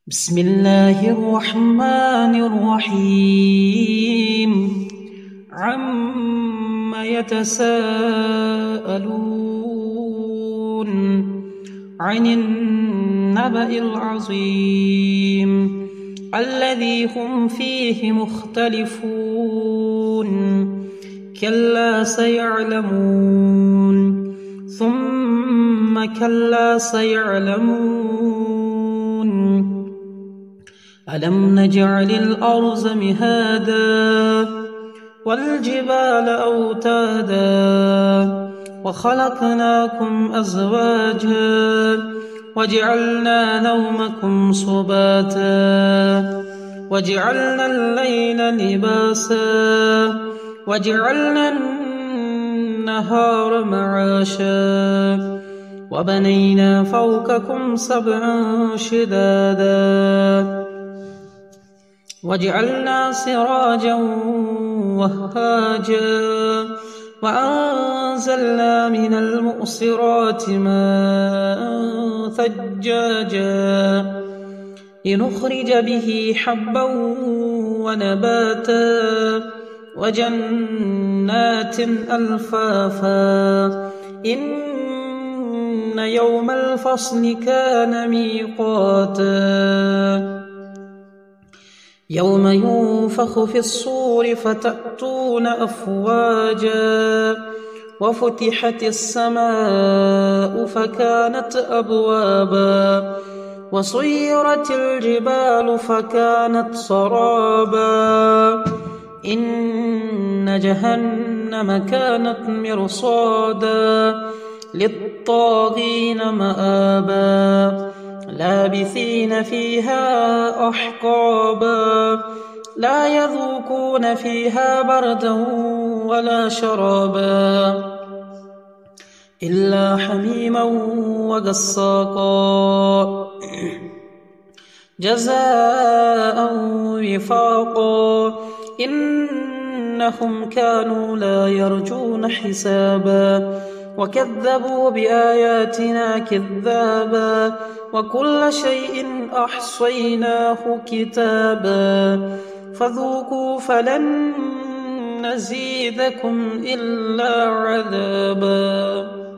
بسم الله الرحمن الرحيم عم يتساءلون عن النبأ العظيم الذي هم فيه مختلفون كلا سيعلمون ثم كلا سيعلمون ألم نجعل الأرض مهادا والجبال أوتادا وخلقناكم أزواجا وجعلنا نومكم سباتا وجعلنا الليل لباسا وجعلنا النهار معاشا وبنينا فوقكم سبعا شدادا وجعلنا سراجا وهاجا وأنزلنا من المؤصرات ماء ثجاجا لنخرج به حبا ونباتا وجنات ألفافا إن يوم الفصل كان ميقاتا يوم ينفخ في الصور فتأتون أفواجا وفتحت السماء فكانت أبوابا وسيرت الجبال فكانت سرابا إن جهنم كانت مرصادا للطاغين مآبا لابثين فيها أحقابا لا يذوقون فيها بردا ولا شرابا إلا حميما وغساقا جزاء وفاقا إنهم كانوا لا يرجون حسابا وكذبوا بآياتنا كذابا وكل شيء أحصيناه كتابا فذوقوا فلن نزيدكم إلا عذابا.